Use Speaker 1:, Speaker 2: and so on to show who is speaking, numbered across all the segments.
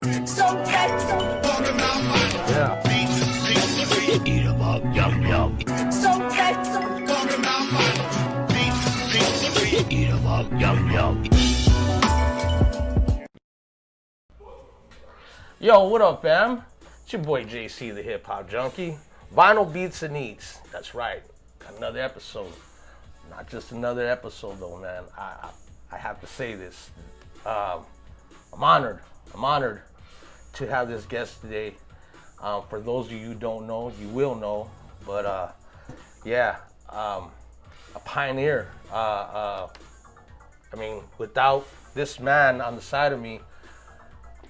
Speaker 1: Yeah. Eat 'em up, yum yum. Eat 'em up, yum yum. Yo, what up, fam? It's your boy JC, the Hip Hop Junkie. Vinyl Beats and Eats. That's right. Got another episode. Not just another episode, though, man. I have to say this. I'm honored. I'm honored to have this guest today. For those of you who don't know, you will know. But a pioneer. I mean, without this man on the side of me,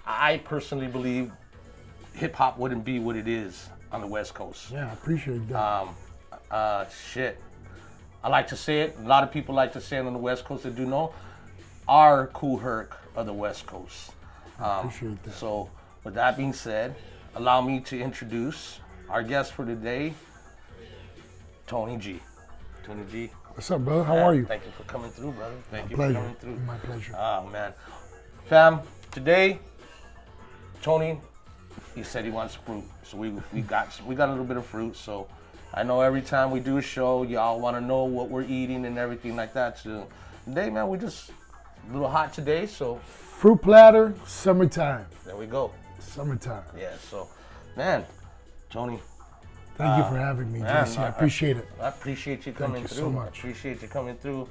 Speaker 1: I personally believe hip hop wouldn't be what it is on the West Coast.
Speaker 2: Yeah, I appreciate that.
Speaker 1: Shit. I like to say it. A lot of people like to say it on the West Coast that do know. Our Cool Herc of the West Coast.
Speaker 2: I appreciate that.
Speaker 1: So, with that being said, allow me to introduce our guest for today, Tony G. Tony G.
Speaker 2: What's up, brother? How are you?
Speaker 1: Thank you for coming through, brother. Thank you
Speaker 2: pleasure.
Speaker 1: for coming through.
Speaker 2: My pleasure.
Speaker 1: Oh, man. Fam, today, Tony, he said he wants fruit. So we got a little bit of fruit. So I know every time we do a show, y'all want to know what we're eating and everything like that. So today, man, we're just a little hot today, so
Speaker 2: Fruit platter, summertime.
Speaker 1: there we go.
Speaker 2: Summertime.
Speaker 1: Yeah, so, man, Tony.
Speaker 2: Thank you for having me,
Speaker 1: man,
Speaker 2: JC. I appreciate it.
Speaker 1: I appreciate you coming
Speaker 2: you
Speaker 1: through.
Speaker 2: so much.
Speaker 1: I appreciate you coming through.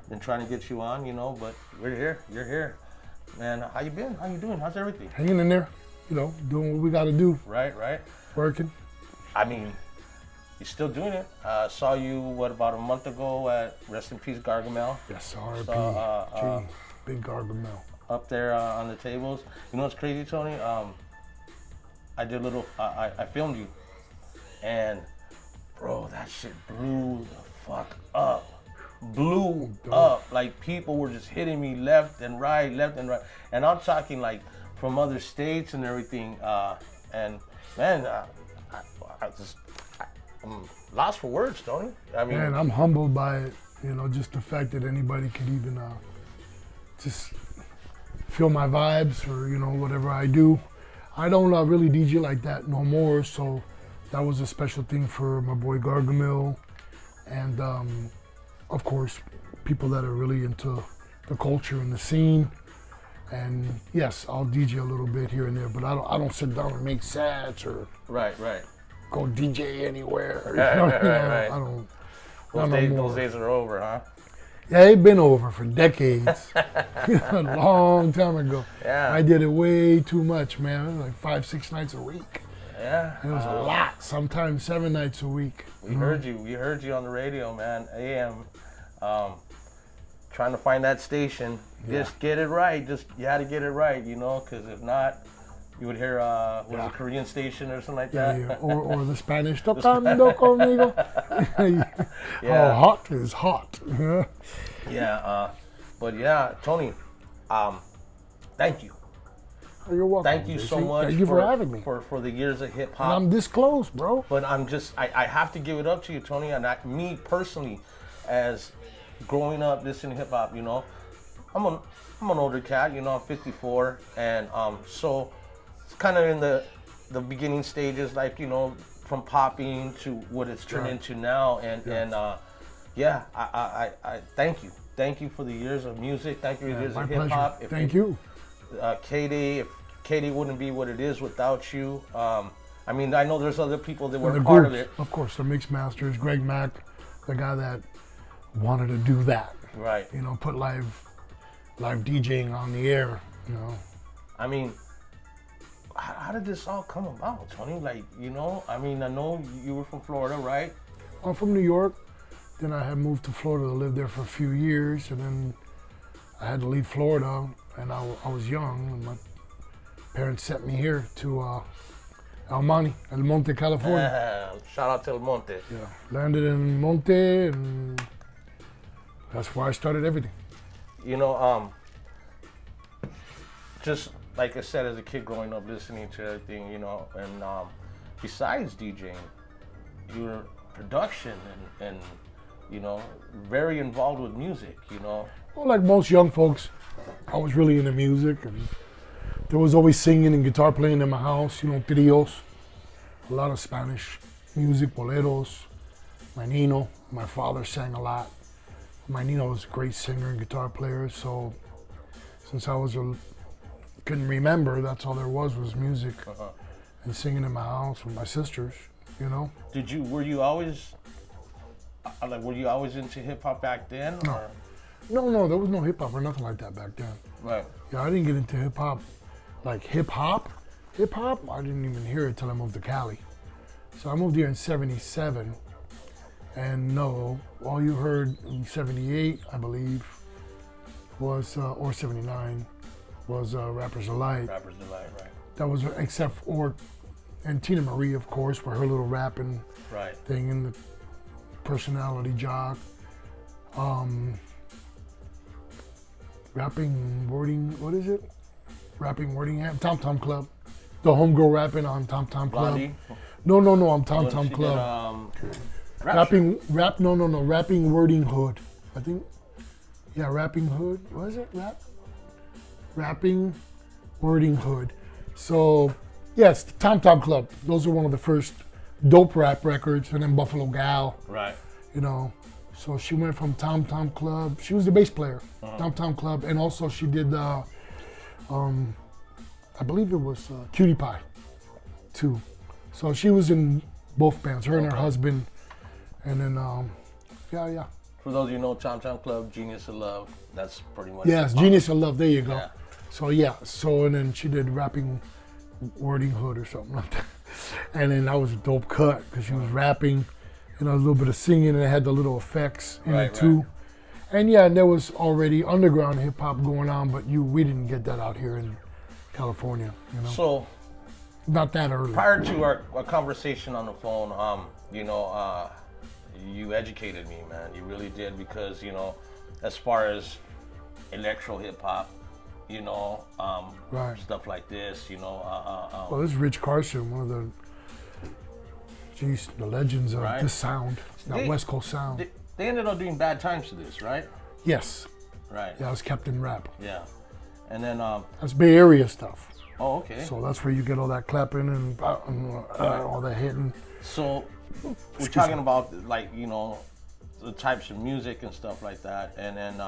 Speaker 1: Been trying to get you on, but we're here. You're here. Man, how you been? How you doing? How's everything?
Speaker 2: Hanging in there, doing what we got to do.
Speaker 1: Right.
Speaker 2: Working.
Speaker 1: I mean, you're still doing it. Saw you, about a month ago at Rest in Peace Gargamel.
Speaker 2: Yes, RP.
Speaker 1: So,
Speaker 2: Big Gargamel.
Speaker 1: Up there on the tables. You know what's crazy, Tony? I did a little, I filmed you. And, bro, that shit blew the fuck up. Blew up. Like, people were just hitting me left and right. And I'm talking, like, from other states and everything. And, man, I'm lost for words, Tony. I mean,
Speaker 2: Man, I'm humbled by it. Just the fact that anybody could even just feel my vibes or, whatever I do. I don't really DJ like that no more, so that was a special thing for my boy Gargamel. And, of course, people that are really into the culture and the scene. And yes, I'll DJ a little bit here and there, but I don't sit down and make sets or
Speaker 1: right.
Speaker 2: go DJ anywhere.
Speaker 1: Right.
Speaker 2: I don't.
Speaker 1: Those days are over, huh?
Speaker 2: Yeah, they've been over for decades. A long time ago.
Speaker 1: Yeah.
Speaker 2: I did it way too much, man. It was like 5-6 nights a week.
Speaker 1: Yeah.
Speaker 2: It was a lot. Sometimes 7 nights a week.
Speaker 1: We heard you. We heard you on the radio, man. AM. Trying to find that station.
Speaker 2: Yeah.
Speaker 1: Just get it right. You had to get it right, because if not, you would hear a Korean station or something like that.
Speaker 2: Yeah. Or the Spanish. Tocando conmigo.
Speaker 1: Yeah.
Speaker 2: Oh, hot is hot.
Speaker 1: Yeah. But yeah, Tony. Thank you.
Speaker 2: Oh, you're welcome.
Speaker 1: Thank you so much.
Speaker 2: Thank you for having me.
Speaker 1: For the years of hip
Speaker 2: And
Speaker 1: hop.
Speaker 2: I'm this close, bro.
Speaker 1: But I have to give it up to you, Tony, and me personally, as growing up listening to hip hop, I'm an older cat, I'm 54, and so it's kind of in the beginning stages, like from popping to what it's turned into now, and I thank you for the years of music, thank you for the years of hip hop.
Speaker 2: Thank you.
Speaker 1: KDAY, if KDAY wouldn't be what it is without you. I mean, I know there's other people that were
Speaker 2: the
Speaker 1: part
Speaker 2: groups,
Speaker 1: of it.
Speaker 2: Of course, the mix masters, Greg Mack, the guy that wanted to do that.
Speaker 1: Right.
Speaker 2: Put live DJing on the air.
Speaker 1: I mean, how did this all come about, Tony? Like, I mean, I know you were from Florida, right?
Speaker 2: I'm from New York. Then I had moved to Florida to live there for a few years, and then I had to leave Florida, and I was young, and my parents sent me here to El Monte, California.
Speaker 1: Shout out to El Monte.
Speaker 2: Yeah, landed in Monte, and that's where I started everything.
Speaker 1: Just like I said, as a kid growing up, listening to everything, and besides DJing, you were production and very involved with music,
Speaker 2: Well, like most young folks, I was really into music, and there was always singing and guitar playing in my house, you know, trios, a lot of Spanish music, boleros. My Nino, my father sang a lot. My Nino was a great singer and guitar player, so since I couldn't remember, that's all there was music and singing in my house with my sisters, you know.
Speaker 1: Were you always into hip hop back then?
Speaker 2: No.
Speaker 1: Or?
Speaker 2: No, there was no hip hop or nothing like that back then.
Speaker 1: Right.
Speaker 2: Yeah, I didn't get into hip hop. Like hip hop, I didn't even hear it till I moved to Cali. So I moved here in '77, and no, all you heard in '78, I believe, was or '79 was Rappers Delight.
Speaker 1: Rappers Delight, right?
Speaker 2: That was except for, and Tina Marie, of course, with her little rapping thing and the personality jog. Rapping wording, what is it? Rapping wording, Tom Tom Club. The homegirl rapping on Tom Tom Club.
Speaker 1: Blondie?
Speaker 2: No, on Tom Tom Club. Rapping wording hood. I think, yeah, rapping hood. What is it? Rapping wording hood. So, yes, Tom Tom Club. Those are one of the first dope rap records, and then Buffalo Gal.
Speaker 1: Right.
Speaker 2: You know, so she went from Tom Tom Club. She was the bass player, Tom Tom Club, and also she did, I believe it was Cutie Pie, too. So she was in both bands, her and her husband, and then, yeah.
Speaker 1: For those of you who know Tom Tom Club, Genius of Love, that's pretty much
Speaker 2: Yes, Genius of Love, there you go.
Speaker 1: Yeah.
Speaker 2: So and then she did Rapping Wording Hood or something like that. And then that was a dope cut because she was rapping, and a little bit of singing, and it had the little effects in it too. Right. And yeah, and there was already underground hip hop going on, but we didn't get that out here in California, you know.
Speaker 1: So,
Speaker 2: not that early.
Speaker 1: Prior to our conversation on the phone, you educated me, man. You really did, because, you know, as far as electro hip hop, you know, stuff like this, you know.
Speaker 2: Well, this is Rich Carson, one of the legends of this sound, that West Coast sound.
Speaker 1: They ended up doing Bad Times to this, right?
Speaker 2: Yes.
Speaker 1: Right.
Speaker 2: Yeah, it was Captain Rap.
Speaker 1: Yeah. And then...
Speaker 2: that's Bay Area stuff.
Speaker 1: Oh, okay.
Speaker 2: So that's where you get all that clapping and all that hitting.
Speaker 1: So we're talking about, like, you know, the types of music and stuff like that. And then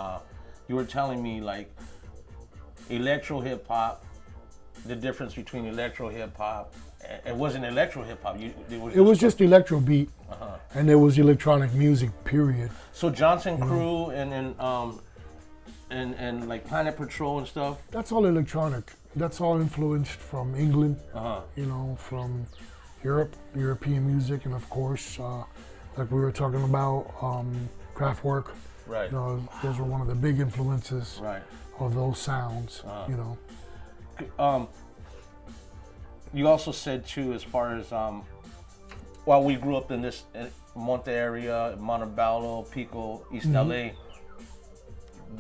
Speaker 1: you were telling me, like, electro hip hop, the difference between electro hip hop. It wasn't electro hip hop.
Speaker 2: It was just electro beat, and there was electronic music. Period.
Speaker 1: So Johnson Crew and like Planet Patrol and stuff.
Speaker 2: That's all electronic. That's all influenced from England. You know, from Europe, European music, and of course, like we were talking about, Kraftwerk.
Speaker 1: Right.
Speaker 2: You know, those were one of the big influences.
Speaker 1: Right.
Speaker 2: Of those sounds. You know.
Speaker 1: You also said too, as far as while we grew up in this Monte area, Montebello, Pico, East LA,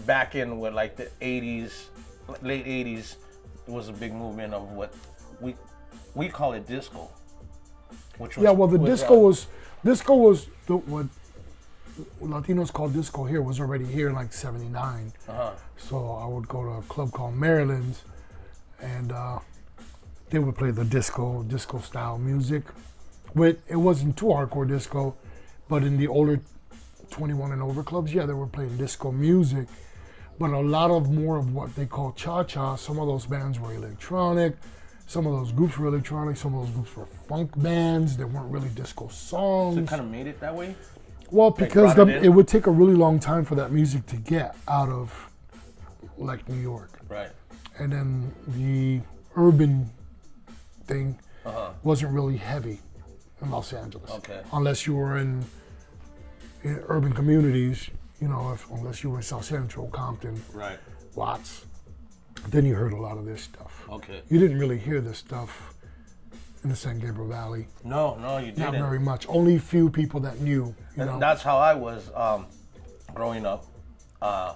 Speaker 1: back in what, like the '80s, late '80s, it was a big movement of what we call it disco. Which was,
Speaker 2: disco was what Latinos call disco here was already here in like '79. So I would go to a club called Maryland's, and they would play the disco style music. It wasn't too hardcore disco, but in the older 21 and over clubs, they were playing disco music. But a lot of more of what they call cha-cha, some of those bands were electronic, some of those groups were electronic, some of those groups were funk bands that weren't really disco songs.
Speaker 1: So it kind of made it that way?
Speaker 2: Well, because it would take a really long time for that music to get out of, like, New York.
Speaker 1: Right.
Speaker 2: And then the urban thing wasn't really heavy in Los Angeles.
Speaker 1: Okay.
Speaker 2: Unless you were in urban communities, you know, unless you were in South Central, Compton,
Speaker 1: right,
Speaker 2: Watts, then you heard a lot of this stuff.
Speaker 1: Okay.
Speaker 2: You didn't really hear this stuff in the San Gabriel Valley.
Speaker 1: No, you didn't.
Speaker 2: Not very much. Only few people that knew.
Speaker 1: And that's how I was growing up. I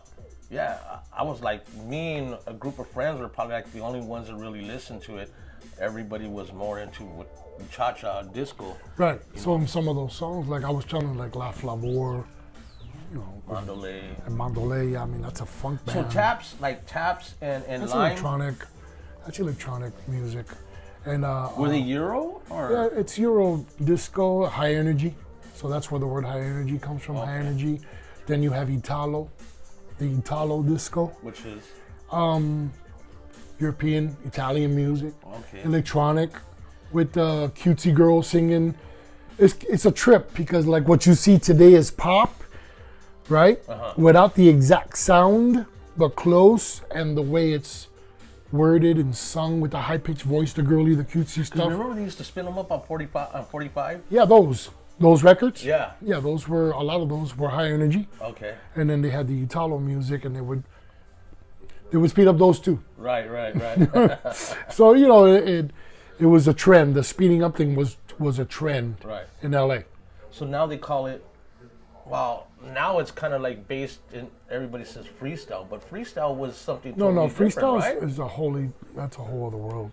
Speaker 1: was like, me and a group of friends were probably like the only ones that really listened to it. Everybody was more into cha-cha, disco.
Speaker 2: Right. So in some of those songs, like I was telling, like La Flavor, you know,
Speaker 1: Mandolay.
Speaker 2: And Mandolay, I mean, that's a funk band.
Speaker 1: So taps and
Speaker 2: that's
Speaker 1: lime.
Speaker 2: Electronic. That's electronic music. And
Speaker 1: Were they Euro or?
Speaker 2: yeah, it's Euro disco, high energy. So that's where the word high energy comes from, high energy. Then you have Italo, the Italo disco.
Speaker 1: Which is?
Speaker 2: European, Italian music.
Speaker 1: Okay.
Speaker 2: Electronic with cutesy girls singing. It's a trip because like what you see today is pop, right? Without the exact sound, but close, and the way it's worded and sung with the high-pitched voice, the girly, the cutesy stuff.
Speaker 1: Remember they used to spin them up on 45?
Speaker 2: Yeah, those records.
Speaker 1: Yeah.
Speaker 2: Yeah, a lot of those were high energy.
Speaker 1: Okay.
Speaker 2: And then they had the Italo music, and they would speed up those too.
Speaker 1: Right.
Speaker 2: So it was a trend. The speeding up thing was a trend in LA.
Speaker 1: So now they call it, well, now it's kind of like based in, everybody says freestyle, but freestyle was something totally
Speaker 2: freestyle
Speaker 1: different, right?
Speaker 2: is that's a whole other world.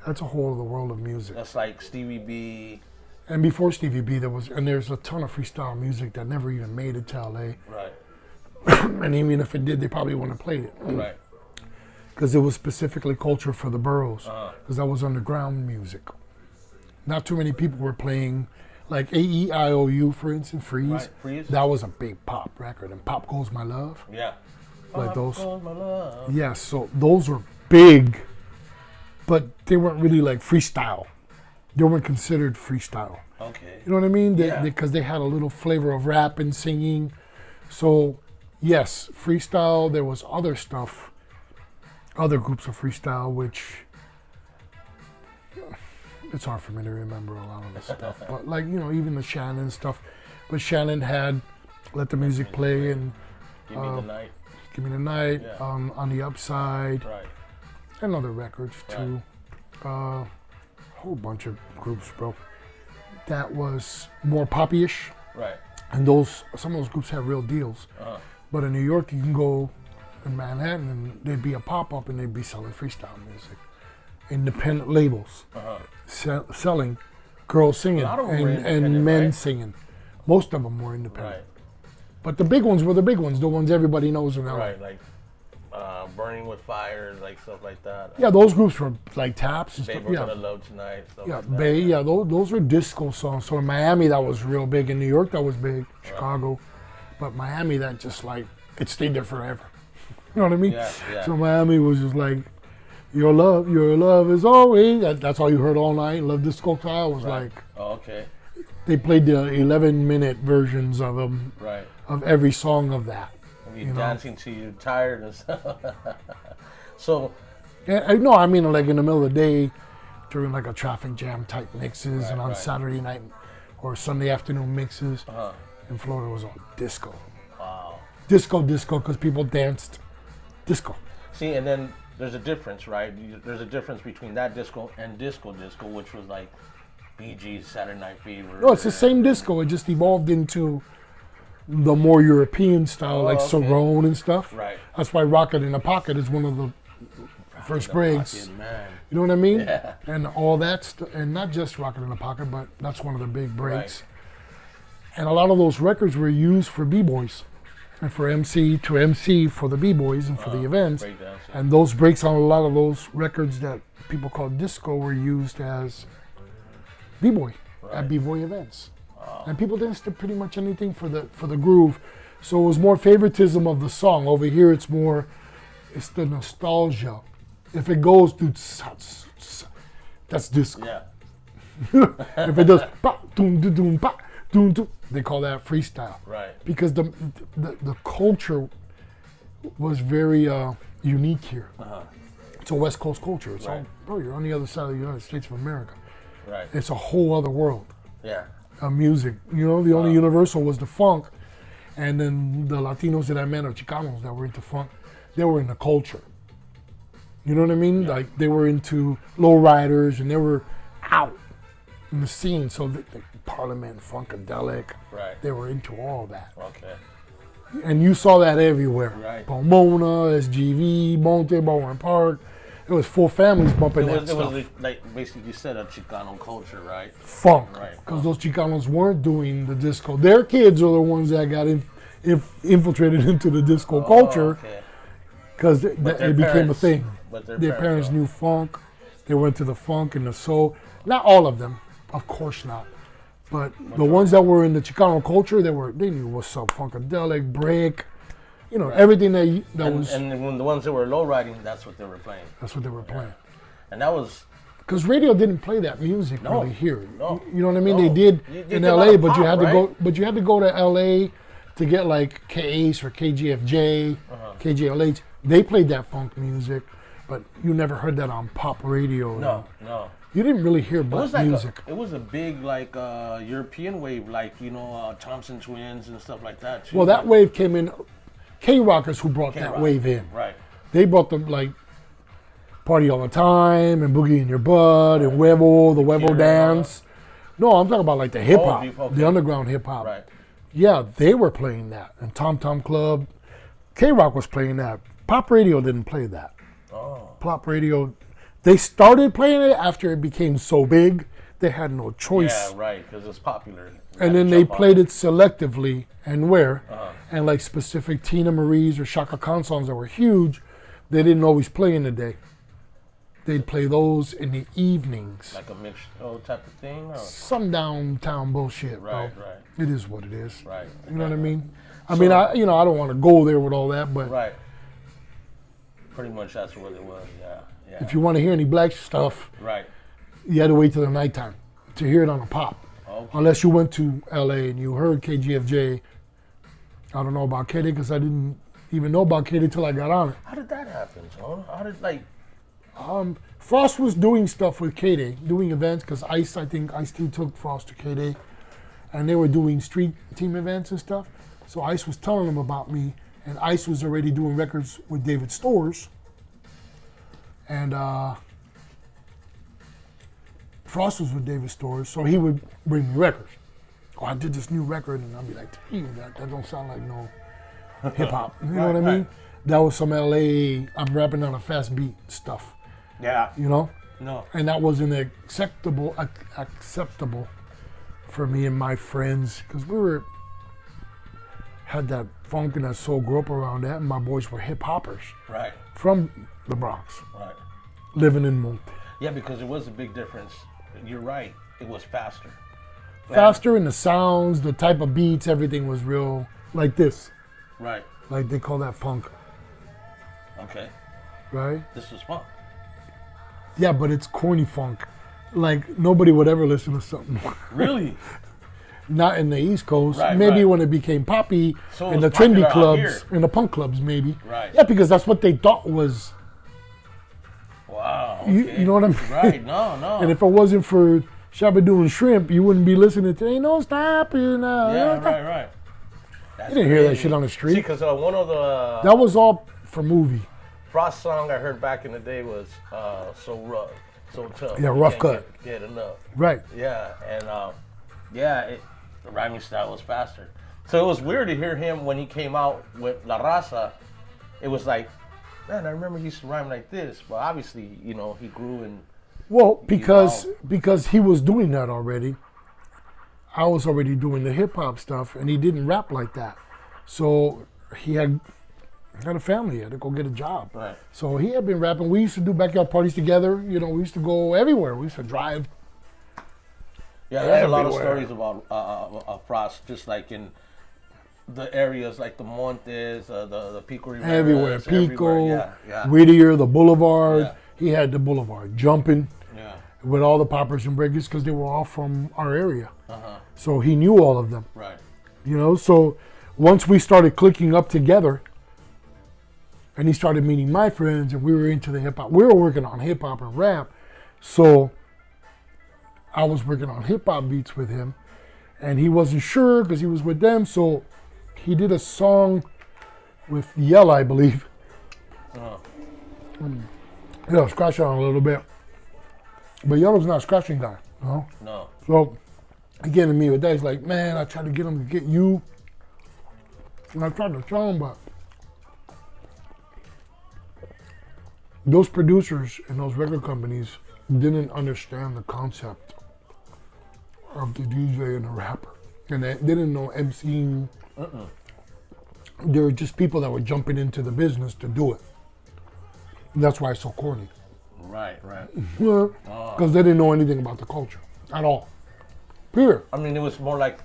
Speaker 2: That's a whole other world of music.
Speaker 1: That's like Stevie B.
Speaker 2: And before Stevie B, there's a ton of freestyle music that never even made it to LA.
Speaker 1: Right.
Speaker 2: And even if it did, they probably wouldn't have played it.
Speaker 1: Right.
Speaker 2: Because it was specifically culture for the boroughs. Because that was underground music. Not too many people were playing, like AEIOU, for instance, Freeze.
Speaker 1: Right, Freeze.
Speaker 2: That was a big pop record. And Pop Goes My Love.
Speaker 1: Yeah.
Speaker 2: Like those.
Speaker 1: Goes my love.
Speaker 2: Yeah, so those were big, but they weren't really like freestyle. They weren't considered freestyle.
Speaker 1: Okay.
Speaker 2: You know what I mean?
Speaker 1: Yeah.
Speaker 2: Because they had a little flavor of rap and singing. So, yes, freestyle, there was other stuff, other groups of freestyle, which it's hard for me to remember a lot of this stuff. But like, even the Shannon stuff. But Shannon had Let the Music Play and
Speaker 1: Give Me the Night.
Speaker 2: Give Me the Night,
Speaker 1: Yeah.
Speaker 2: On the Upside,
Speaker 1: Right.
Speaker 2: and other records too. A whole bunch of groups, bro. That was more poppy-ish.
Speaker 1: Right.
Speaker 2: And some of those groups have real deals. But in New York, you can go in Manhattan and there'd be a pop-up and they'd be selling freestyle music. Independent labels selling girls singing and men
Speaker 1: right?
Speaker 2: singing. Most of them were independent.
Speaker 1: Right.
Speaker 2: But the big ones were the big ones, the ones everybody knows in LA.
Speaker 1: Right, like Burning with Fire, like stuff like that.
Speaker 2: Yeah, those groups were like Taps and
Speaker 1: Babe,
Speaker 2: stuff.
Speaker 1: We're
Speaker 2: Yeah,
Speaker 1: Gonna Love Tonight. Stuff
Speaker 2: yeah,
Speaker 1: like that.
Speaker 2: Bay. Yeah, those were disco songs. So in Miami, that was real big. In New York, that was big. Chicago, but Miami, that just like it stayed there forever. You know what I mean?
Speaker 1: Yeah.
Speaker 2: So Miami was just like, your love is always. That's all you heard all night. Love Disco Style was like.
Speaker 1: Oh, okay.
Speaker 2: They played the 11-minute versions of them.
Speaker 1: Right.
Speaker 2: Of every song of that.
Speaker 1: You're dancing till you're tired and stuff. So.
Speaker 2: Yeah, no, I mean like in the middle of the day, during like a traffic jam type mixes, and on Saturday night or Sunday afternoon mixes. In Florida, it was all disco.
Speaker 1: Wow.
Speaker 2: Disco, because people danced disco.
Speaker 1: See, and then there's a difference, right? There's a difference between that disco and disco, which was like Bee Gees, Saturday Night Fever.
Speaker 2: No, it's the same disco. It just evolved into the more European style, like Cerrone and stuff.
Speaker 1: Right.
Speaker 2: That's why Rocket in the Pocket is one of the first breaks.
Speaker 1: Man.
Speaker 2: You know what I mean?
Speaker 1: Yeah.
Speaker 2: And all that and not just Rocket in the Pocket, but that's one of the big breaks. Right. And a lot of those records were used for B-boys and for MC for the B-boys and for the events. And those breaks on a lot of those records that people call disco were used as B-boy at B-boy events. And people danced to pretty much anything for the groove. So it was more favoritism of the song. Over here, it's the nostalgia. If it goes, that's disco.
Speaker 1: Yeah.
Speaker 2: If it does, pa, doom, doom, doom, pa, doom, doom, they call that freestyle.
Speaker 1: Right.
Speaker 2: Because the culture was very unique here. It's a West Coast culture. It's all, bro, you're on the other side of the United States of America.
Speaker 1: Right.
Speaker 2: It's a whole other world.
Speaker 1: Yeah.
Speaker 2: Of music. The only universal was the funk, and then the Latinos that I met, or Chicanos that were into funk, they were in the culture. You know what I mean? Yeah. Like they were into lowriders, and they were out in the scene. So the Parliament, Funkadelic, they were into all that.
Speaker 1: Okay.
Speaker 2: And you saw that everywhere.
Speaker 1: Right.
Speaker 2: Pomona, SGV, Monte, Bowen Park. It was full families bumping that stuff.
Speaker 1: It was like basically you said a Chicano culture, right?
Speaker 2: Funk. Right. Because those Chicanos weren't doing the disco. Their kids are the ones that got infiltrated into the disco culture. Because it became a thing.
Speaker 1: but
Speaker 2: their parents knew funk. They were into the funk and the soul. Not all of them, of course not. But the ones that were in the Chicano culture, they knew what's up, funkadelic, break, everything that was.
Speaker 1: And when the ones that were low riding, that's what they were playing.
Speaker 2: That's what they were playing.
Speaker 1: And that was.
Speaker 2: Because radio didn't play that music really here.
Speaker 1: No,
Speaker 2: you know what I mean?
Speaker 1: No.
Speaker 2: They did in LA, but
Speaker 1: pop,
Speaker 2: you had to
Speaker 1: right?
Speaker 2: go. But you had to go to LA to get like K-Ace or KGFJ, KGLH. They played that funk music, but you never heard that on pop radio.
Speaker 1: No.
Speaker 2: You didn't really hear black music.
Speaker 1: It was a big European wave, Thompson Twins and stuff like that too.
Speaker 2: Well, that wave came in. K-Rockers who brought that wave in.
Speaker 1: Right.
Speaker 2: They brought them like Party All the Time and Boogie in Your Butt and Huevo, the Huevo dance. No, I'm talking about like the hip hop, the underground hip hop.
Speaker 1: Right.
Speaker 2: Yeah, they were playing that. And Tom Tom Club, K-Rock was playing that. Pop radio didn't play that.
Speaker 1: Oh.
Speaker 2: Pop radio, they started playing it after it became so big, they had no choice.
Speaker 1: Yeah, right, because it's popular.
Speaker 2: And then they played it selectively and where. And like specific Tina Marie's or Shaka Khan songs that were huge, they didn't always play in the day. They'd play those in the evenings.
Speaker 1: Like a mixed type of thing? Or?
Speaker 2: Some downtown bullshit,
Speaker 1: right,
Speaker 2: bro.
Speaker 1: Right.
Speaker 2: It is what it is.
Speaker 1: Right.
Speaker 2: You know what I mean? I don't want to go there with all that, but
Speaker 1: right. Pretty much that's what it was, yeah.
Speaker 2: If you want to hear any black stuff,
Speaker 1: right,
Speaker 2: you had to wait till the nighttime to hear it on a pop.
Speaker 1: Okay.
Speaker 2: Unless you went to LA and you heard KGFJ. I don't know about KDAY because I didn't even know about KDAY till I got on it.
Speaker 1: How did that happen, Tone? How did
Speaker 2: Frost was doing stuff with KDAY, doing events, because I think Ice-T took Frost to KDAY, and they were doing street team events and stuff. So Ice was telling them about me, and Ice was already doing records with David Storrs, and Frost was with David Storrs, so he would bring me records. Oh, I did this new record, and I'd be like, damn, that don't sound like no hip hop. You know what I mean? That was some LA, I'm rapping on a fast beat stuff.
Speaker 1: Yeah.
Speaker 2: You know?
Speaker 1: No.
Speaker 2: And that wasn't acceptable for me and my friends, because had that funk and that soul, grew up around that, and my boys were hip hoppers.
Speaker 1: Right.
Speaker 2: From the Bronx.
Speaker 1: Right.
Speaker 2: Living in Monte.
Speaker 1: Yeah, because it was a big difference. You're right. It was faster.
Speaker 2: Faster in the sounds, the type of beats, everything was real like this.
Speaker 1: Right.
Speaker 2: Like they call that funk.
Speaker 1: Okay.
Speaker 2: Right?
Speaker 1: This was funk.
Speaker 2: Yeah, but it's corny funk. Like nobody would ever listen to something.
Speaker 1: Really?
Speaker 2: Not in the East Coast.
Speaker 1: Right,
Speaker 2: maybe
Speaker 1: right.
Speaker 2: when it became poppy
Speaker 1: So
Speaker 2: in the trendy clubs, in the punk clubs maybe.
Speaker 1: Right.
Speaker 2: Yeah, because that's what they thought was.
Speaker 1: Wow. Okay.
Speaker 2: You know what I mean?
Speaker 1: Right. No.
Speaker 2: And if it wasn't for Shabba and Shrimp, you wouldn't be listening to Ain't No Stopping.
Speaker 1: Yeah, right.
Speaker 2: You didn't hear that shit on the street.
Speaker 1: See, because one of the...
Speaker 2: that was all for movie.
Speaker 1: Frost song I heard back in the day was So Rough, So Tough.
Speaker 2: Yeah, Rough Cut.
Speaker 1: Get enough.
Speaker 2: Right.
Speaker 1: Yeah, and the rhyming style was faster. So it was weird to hear him when he came out with La Raza. It was like, man, I remember he used to rhyme like this. But obviously, he grew and...
Speaker 2: Well, because he was doing that already. I was already doing the hip hop stuff, and he didn't rap like that. So he had a family. He had to go get a job.
Speaker 1: Right.
Speaker 2: So he had been rapping. We used to do backyard parties together. We used to go everywhere. We used to drive.
Speaker 1: Yeah, there's a lot of stories about Frost, just like in the areas like the Montes, the Pico Rivera.
Speaker 2: Everywhere. Pico,
Speaker 1: yeah.
Speaker 2: Whittier, the Boulevard.
Speaker 1: Yeah.
Speaker 2: He had the Boulevard jumping.
Speaker 1: Yeah.
Speaker 2: With all the poppers and breakers because they were all from our area. So he knew all of them.
Speaker 1: Right.
Speaker 2: So once we started clicking up together and he started meeting my friends and we were into the hip hop, we were working on hip hop and rap. So I was working on hip hop beats with him and he wasn't sure because he was with them. So he did a song with Yell, I believe. Scratch on a little bit. But Yellow's not a scratching guy,
Speaker 1: No.
Speaker 2: So he came to me with that. He's like, man, I tried to get him to get you. And I tried to tell him, but those producers and those record companies didn't understand the concept of the DJ and the rapper. And they didn't know MCing. They were just people that were jumping into the business to do it. And that's why it's so corny.
Speaker 1: Right.
Speaker 2: Because they didn't know anything about the culture at all. Period.
Speaker 1: I mean, it was more like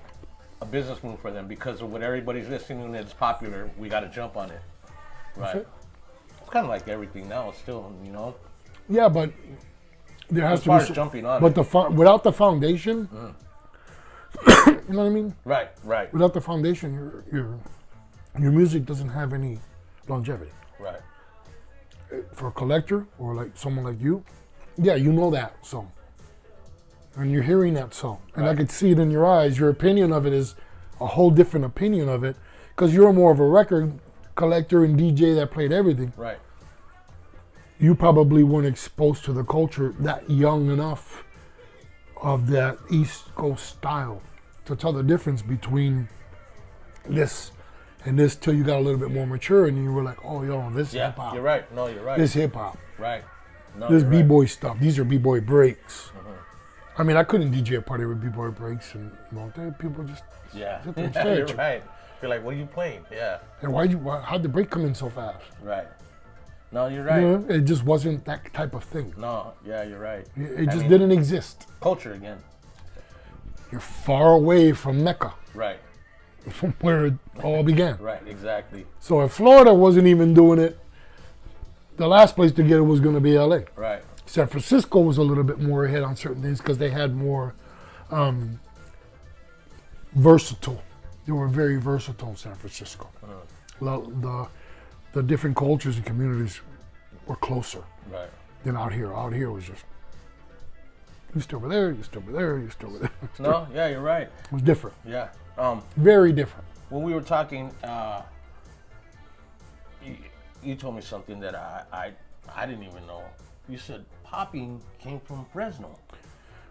Speaker 1: a business move for them because of what everybody's listening to and it's popular. We got to jump on it. Right. It's kind of like everything now, still, you know.
Speaker 2: Yeah, but there has
Speaker 1: as
Speaker 2: to
Speaker 1: far
Speaker 2: be.
Speaker 1: as jumping on
Speaker 2: but
Speaker 1: it.
Speaker 2: Without the foundation, you know what I mean?
Speaker 1: Right.
Speaker 2: Without the foundation, your music doesn't have any longevity.
Speaker 1: Right.
Speaker 2: For a collector or like someone like you, yeah, you know that song. And you're hearing that song. And I could see it in your eyes. Your opinion of it is a whole different opinion of it because you're more of a record collector and DJ that played everything.
Speaker 1: Right.
Speaker 2: You probably weren't exposed to the culture that young enough of that East Coast style to tell the difference between this and this till you got a little bit more mature and you were like, oh, yo, this is hip hop.
Speaker 1: You're right. No, you're right.
Speaker 2: This hip hop.
Speaker 1: Right. No,
Speaker 2: This
Speaker 1: you're
Speaker 2: b-boy stuff. These are b-boy breaks. I mean, I couldn't DJ a party with b-boy breaks and Monte. People just sit there and stage.
Speaker 1: You're right. You're like, what are you playing? Yeah.
Speaker 2: And how'd the break come in so fast?
Speaker 1: Right. No, you're right.
Speaker 2: You know, it just wasn't that type of thing.
Speaker 1: No, yeah, you're right.
Speaker 2: It just didn't exist.
Speaker 1: Culture again.
Speaker 2: You're far away from Mecca.
Speaker 1: Right.
Speaker 2: From where it all began.
Speaker 1: Right, exactly.
Speaker 2: So if Florida wasn't even doing it, the last place to get it was going to be LA.
Speaker 1: Right.
Speaker 2: San Francisco was a little bit more ahead on certain things because they had more versatile. They were very versatile in San Francisco. The different cultures and communities were closer than out here. Out here was just, you still over there, you still over there, you still over there.
Speaker 1: No, yeah, you're right.
Speaker 2: It was different.
Speaker 1: Yeah.
Speaker 2: Very different.
Speaker 1: When we were talking, you told me something that I didn't even know. You said popping came from Fresno.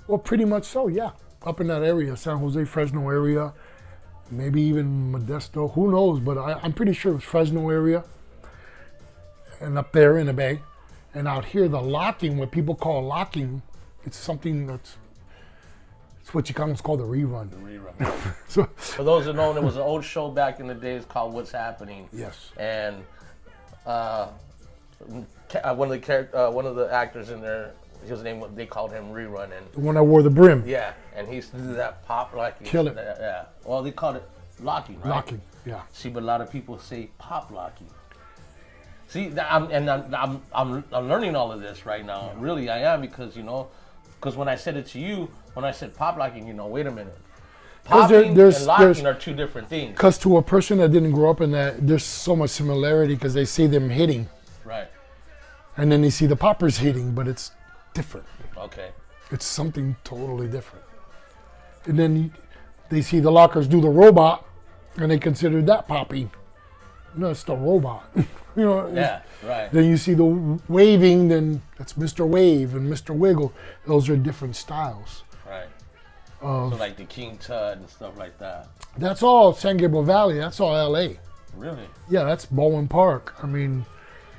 Speaker 2: Well, pretty much so, yeah. Up in that area, San Jose, Fresno area, maybe even Modesto, who knows, but I'm pretty sure it was Fresno area. And up there in the Bay. And out here, the locking, what people call locking, it's something it's what Chicanos call the rerun.
Speaker 1: The rerun.
Speaker 2: So,
Speaker 1: for those that know, there was an old show back in the days called What's Happening.
Speaker 2: Yes.
Speaker 1: And one of the actors in there, his name, they called him Rerun, and
Speaker 2: the one that wore the brim.
Speaker 1: Yeah, and he used to do that pop locking.
Speaker 2: Kill it.
Speaker 1: Yeah. Well, they called it locking, right?
Speaker 2: Locking. Yeah.
Speaker 1: See, but a lot of people say pop locking. See, I'm learning all of this right now. Yeah. Really, I am because when I said it to you, when I said pop locking, wait a minute. Popping and locking are two different things.
Speaker 2: Because to a person that didn't grow up in that, there's so much similarity because they see them hitting.
Speaker 1: Right.
Speaker 2: And then they see the poppers hitting, but it's different.
Speaker 1: Okay.
Speaker 2: It's something totally different. And then they see the lockers do the robot, and they consider that popping. No, it's the robot.
Speaker 1: Yeah, right.
Speaker 2: Then you see the waving, then that's Mr. Wave and Mr. Wiggle. Those are different styles.
Speaker 1: Right. So like the King Tut and stuff like that.
Speaker 2: That's all San Gabriel Valley. That's all LA.
Speaker 1: Really?
Speaker 2: Yeah, that's Bowen Park. I mean,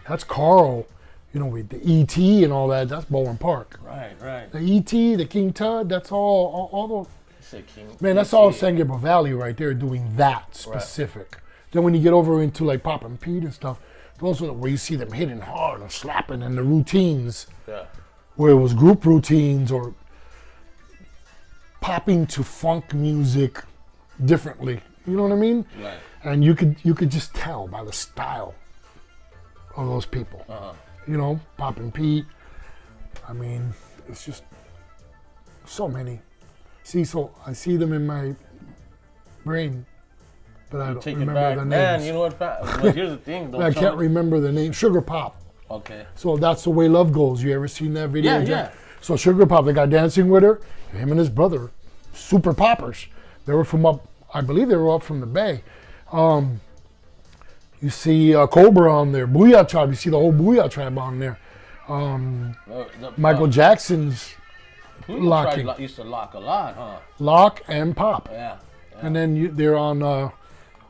Speaker 2: that's Carl. With the E.T. and all that, that's Bowen Park.
Speaker 1: Right.
Speaker 2: The E.T., the King Tut, that's all
Speaker 1: those.
Speaker 2: Man, that's all San Gabriel Valley right there doing that specific. Right. Then when you get over into like Pop and Pete and stuff, those are where you see them hitting hard and slapping and the routines.
Speaker 1: Yeah.
Speaker 2: Where it was group routines or popping to funk music differently. You know what I mean?
Speaker 1: Right.
Speaker 2: And you could just tell by the style of those people.
Speaker 1: Uh-huh.
Speaker 2: Pop and Pete. I mean, it's just so many. See, so I see them in my brain, but I don't remember the names.
Speaker 1: Man, you know what? Well, here's the thing.
Speaker 2: I can't remember the name. Sugar Pop.
Speaker 1: Okay.
Speaker 2: So That's the Way Love Goes. You ever seen that video?
Speaker 1: Yeah.
Speaker 2: So Sugar Pop, the guy dancing with her, him and his brother, super poppers. They were I believe they were up from the Bay. You see Cobra on there, Booyah Tribe. You see the whole Booyah Tribe on there. Michael Jackson's locking.
Speaker 1: Used to lock a lot, huh?
Speaker 2: Lock and pop.
Speaker 1: Yeah.
Speaker 2: And then they're on,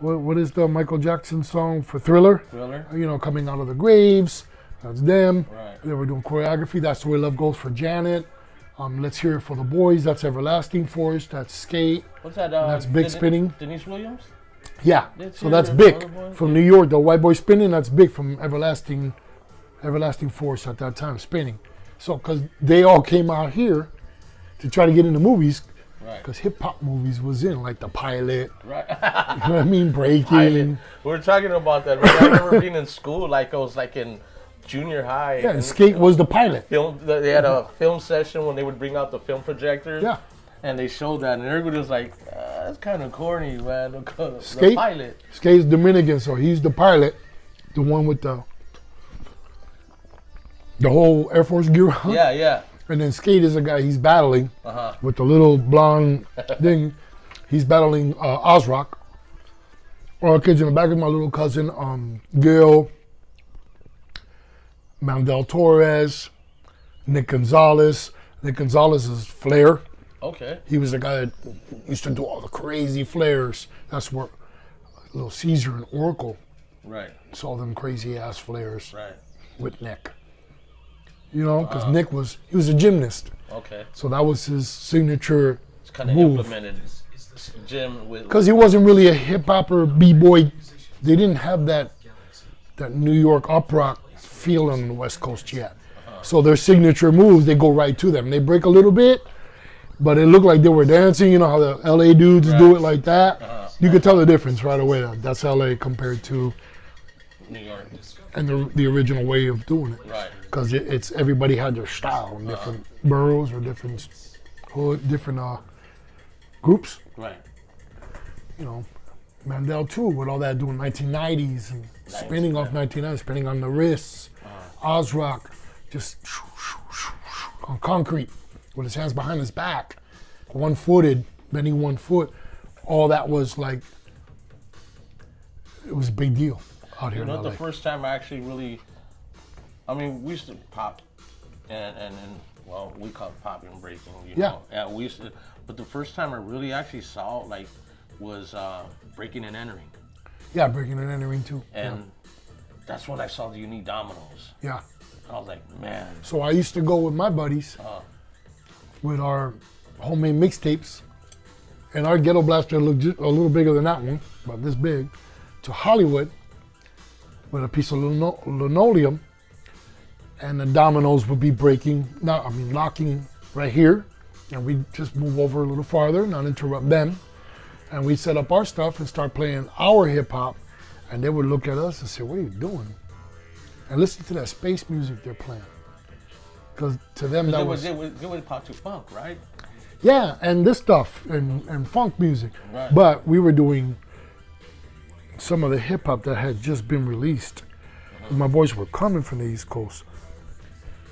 Speaker 2: what is the Michael Jackson song for Thriller?
Speaker 1: Thriller.
Speaker 2: Coming out of the graves. That's them.
Speaker 1: Right.
Speaker 2: They were doing choreography. That's The Way Love Goes for Janet. Let's Hear It for the Boys. That's Everlasting Force. That's Skate.
Speaker 1: What's that?
Speaker 2: That's Big Spinning.
Speaker 1: Denise Williams?
Speaker 2: Yeah. So that's Big from New York. The White Boy Spinning, that's Big from Everlasting everlasting force at that time, spinning. So, because they all came out here to try to get into movies, because hip hop movies was in, like The Pilot.
Speaker 1: Right.
Speaker 2: You know what I mean? Breaking.
Speaker 1: We were talking about that. Right? I remember being in school, like I was like in junior high.
Speaker 2: Yeah, and Skate was The Pilot.
Speaker 1: They had a film session when they would bring out the film projectors.
Speaker 2: Yeah.
Speaker 1: And they showed that, and everybody was like, that's kind of corny, man. The
Speaker 2: Skate,
Speaker 1: Pilot.
Speaker 2: Skate's Dominican, so he's the pilot, the one with the whole Air Force gear on.
Speaker 1: Yeah, yeah.
Speaker 2: And then Skate is a guy he's battling
Speaker 1: Uh-huh.
Speaker 2: with the little blonde thing. He's battling Ozrock. All kids in the back of my little cousin, Gil, Mandel Torres, Nick Gonzalez. Nick Gonzalez is Flair.
Speaker 1: Okay.
Speaker 2: He was the guy that used to do all the crazy flares. That's where little Caesar and Oracle
Speaker 1: Right.
Speaker 2: saw them crazy ass flares
Speaker 1: Right.
Speaker 2: with Nick. You know, because Nick he was a gymnast.
Speaker 1: Okay.
Speaker 2: So that was his signature
Speaker 1: It's kind of
Speaker 2: move.
Speaker 1: implemented gym with.
Speaker 2: Because he wasn't really a hip hopper, b-boy. They didn't have that New York up rock feel on the West Coast yet. So their signature moves, they go right to them. They break a little bit, but it looked like they were dancing. You know how the LA dudes do it like that? You could tell the difference right away. That's LA compared to
Speaker 1: New York.
Speaker 2: and the original way of doing it.
Speaker 1: Right.
Speaker 2: Because it's everybody had their style in different boroughs or different groups.
Speaker 1: Right.
Speaker 2: You know, Mandel too, with all that doing 1990s and spinning off 1990s, spinning on the wrists. Ozrock just on concrete with his hands behind his back, one-footed, bending 1 foot. All that was like, it was a big deal out here
Speaker 1: You know,
Speaker 2: in LA.
Speaker 1: the first time I actually really, I mean, we used to pop, and well, we call it popping and breaking, you know. Yeah, we used to, but the first time I really actually saw like was breaking and entering.
Speaker 2: Yeah, breaking and entering too.
Speaker 1: And that's when I saw the unique dominoes.
Speaker 2: Yeah.
Speaker 1: I was like, man.
Speaker 2: So I used to go with my buddies with our homemade mixtapes, and our ghetto blaster looked a little bigger than that one, about this big, to Hollywood with a piece of linoleum, and the dominoes would be breaking, locking right here, and we'd just move over a little farther, not interrupt them, and we'd set up our stuff and start playing our hip hop, and they would look at us and say, what are you doing? And listen to that space music they're playing. Because to them that was...
Speaker 1: It was pop to funk, right?
Speaker 2: Yeah, and this stuff, and funk music.
Speaker 1: Right.
Speaker 2: But we were doing some of the hip hop that had just been released. And my boys were coming from the East Coast.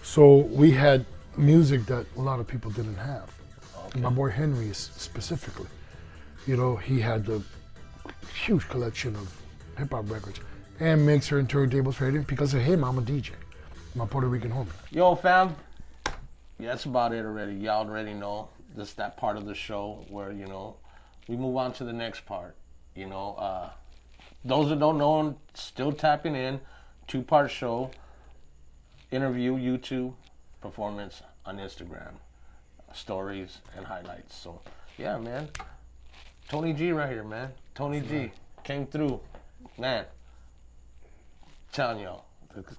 Speaker 2: So we had music that a lot of people didn't have. Okay. My boy Henry specifically. You know, he had the huge collection of hip hop records and mixer and turntables for him. Because of him, I'm a DJ. My Puerto Rican homie.
Speaker 1: Yo, fam. Yeah, that's about it already. Y'all already know. This that part of the show where, you know, we move on to the next part. You know, those that don't know, still tapping in. 2-part show. Interview, YouTube, performance on Instagram. Stories and highlights. So, yeah, man. Tony G right here, man. Tony G came through. Man, telling y'all.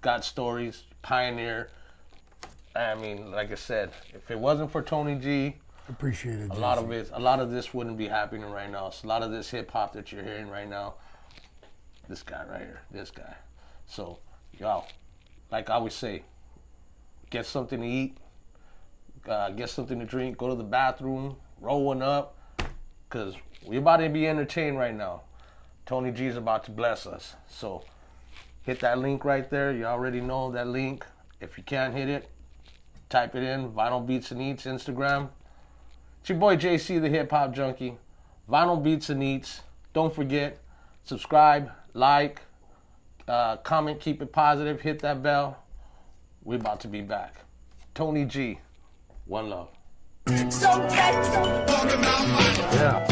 Speaker 1: Got stories, pioneer. I mean, like I said, if it wasn't for Tony G,
Speaker 2: Appreciate it.
Speaker 1: a lot of this wouldn't be happening right now. So a lot of this hip hop that you're hearing right now, this guy right here, this guy. So, y'all, like I always say, get something to eat, get something to drink, go to the bathroom, roll one up, cause we're about to be entertained right now. Tony G is about to bless us. So hit that link right there. You already know that link. If you can't hit it, type it in. Vinyl Beats and Eats, Instagram. It's your boy JC, the Hip Hop Junkie. Vinyl Beats and Eats. Don't forget, subscribe, like, comment, keep it positive, hit that bell. We're about to be back. Tony G, one love. Yeah.